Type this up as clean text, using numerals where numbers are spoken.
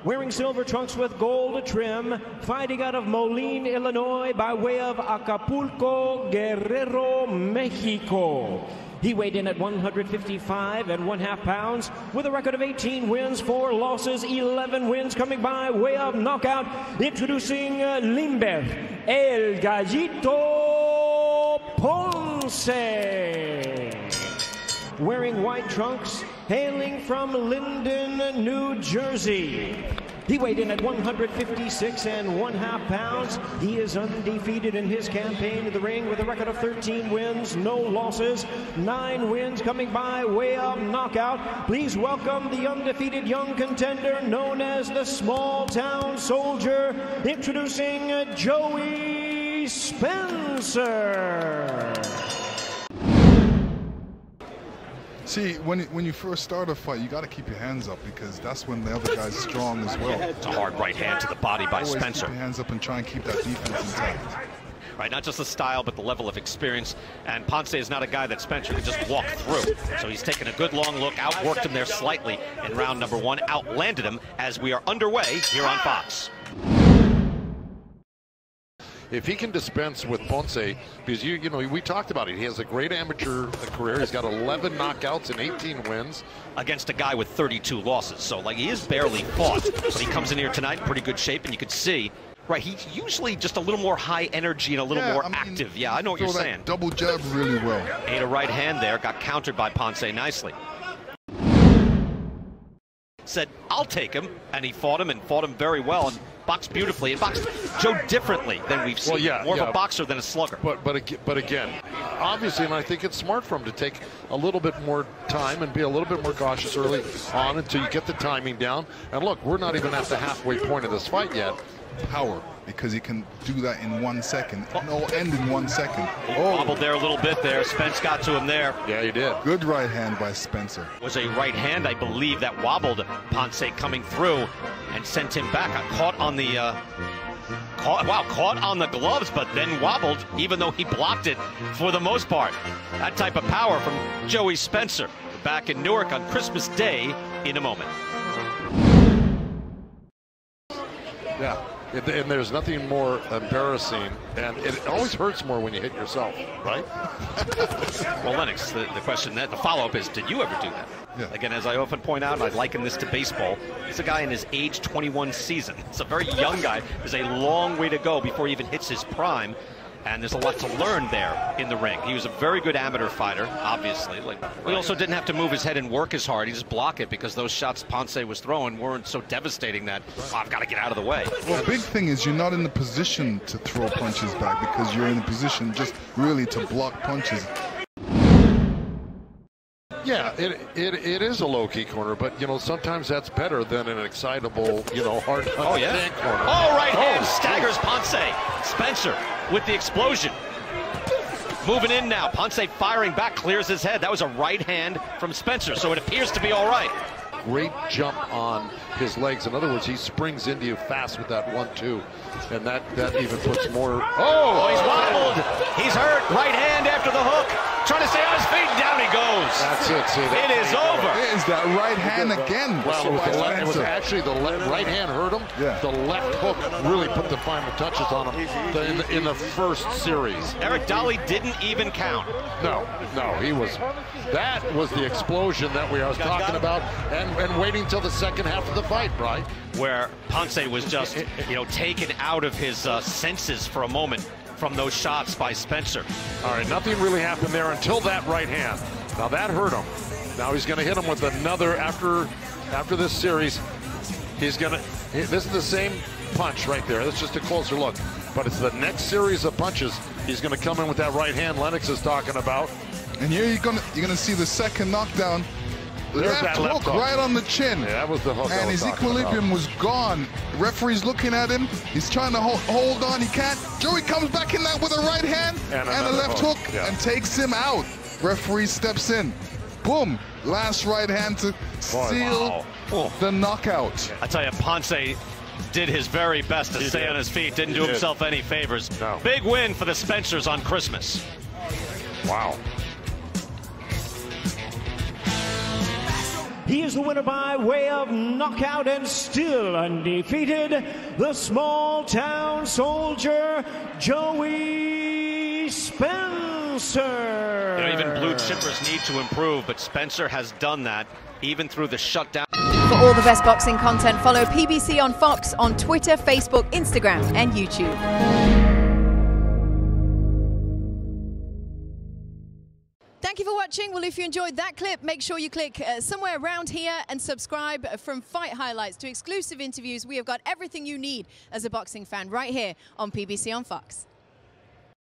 Wearing silver trunks with gold trim, fighting out of Moline, Illinois, by way of Acapulco, Guerrero, Mexico. He weighed in at 155 1/2 pounds with a record of 18 wins, 4 losses, 11 wins, coming by way of knockout. Introducing Limberth El Gallito Ponce. Wearing white trunks, hailing from Linden, New Jersey. He weighed in at 156 1/2 pounds. He is undefeated in his campaign in the ring with a record of 13 wins, no losses, 9 wins, coming by way of knockout. Please welcome the undefeated young contender known as the Small Town Soldier, introducing Joey Spencer. See, when you first start a fight, you got to keep your hands up because that's when the other guy's strong as well. It's a hard right hand to the body by Always Spencer. Keep your hands up and try and keep that defense intact. Right, not just the style, but the level of experience. And Ponce is not a guy that Spencer could just walk through. So he's taken a good long look, outworked him there slightly in round number 1, outlanded him as we are underway here on Fox. If he can dispense with Ponce, because you know, we talked about it, he has a great amateur career. He's got 11 knockouts and 18 wins against a guy with 32 losses. So like he is barely fought, but he comes in here tonight in pretty good shape, and you could see, right, he's usually just a little more high energy and a little more active. Yeah, I know what you're saying. Double jab really well. Ate a right hand there, got countered by Ponce nicely. Said, I'll take him, and he fought him very well, and boxed beautifully, and boxed Joe differently than we've seen. Well, more of a boxer than a slugger. But again, obviously, and I think it's smart for him to take a little bit more time and be a little bit more cautious early on until you get the timing down. And look, we're not even at the halfway point of this fight yet. Power, because he can do that in 1 second. No, end in 1 second. Wobbled there a little bit there. Spence got to him there. Yeah, he did. Good right hand by Spencer. Was a right hand, I believe, that wobbled Ponce coming through and sent him back. Caught on the caught on the gloves, but then wobbled, even though he blocked it for the most part. That type of power from Joey Spencer. Back in Newark on Christmas Day in a moment. Yeah. And there's nothing more embarrassing, and it always hurts more when you hit yourself, right? Well, Lennox, the question, the follow-up is, did you ever do that? Yeah. Again, as I often point out, and I liken this to baseball, he's a guy in his age 21 season. It's a very young guy. There's a long way to go before he even hits his prime. And there's a lot to learn there in the ring. He was a very good amateur fighter, obviously. He also didn't have to move his head and work as hard. He just blocked it because those shots Ponce was throwing weren't so devastating that, I've got to get out of the way. Well, big thing is you're not in the position to throw punches back because you're in the position just really to block punches. Yeah, it is a low-key corner, but, you know, sometimes that's better than an excitable, you know, hard corner. Oh, right hand staggers Ponce. Spencer with the explosion. Moving in now. Ponce firing back, clears his head. That was a right hand from Spencer, so it appears to be all right. Great jump on his legs. In other words, he springs into you fast with that 1-2, and that even puts more. Oh, he's wobbled. He's hurt. Right hand after the hook. Trying to stay on his feet. Down he goes. That's it. See, it is over. It is that right hand again. Well, it was actually the right hand hurt him. Yeah. The left hook really put the final touches on him in the first series. Eric Dolly didn't even count. No, he was. That was the explosion that I was talking about, and waiting till the second half of the fight, right? Where Ponce was just, you know, taken out of his senses for a moment from those shots by Spencer. All right, nothing really happened there until that right hand. Now that hurt him. Now he's going to hit him with another after this series. He's going to. This is the same punch right there. That's just a closer look. But it's the next series of punches. He's going to come in with that right hand Lennox is talking about. And here you're gonna see the second knockdown. Left hook right on the chin. Yeah, that was the hook. And his equilibrium was gone. Referee's looking at him. He's trying to hold on. He can't. Joey comes back in that with a right hand and a left hook and takes him out. Referee steps in. Boom. Last right hand to seal the knockout. I tell you, Ponce did his very best to stay on his feet. Didn't do himself any favors. No. Big win for the Spencers on Christmas. Wow. He is the winner by way of knockout and still undefeated, the small-town soldier, Joey Spencer. You know, even blue chippers need to improve, but Spencer has done that even through the shutdown. For all the best boxing content, follow PBC on Fox on Twitter, Facebook, Instagram, and YouTube. Thank you for watching. Well, if you enjoyed that clip, make sure you click somewhere around here and subscribe. From fight highlights to exclusive interviews, we have got everything you need as a boxing fan right here on PBC on Fox.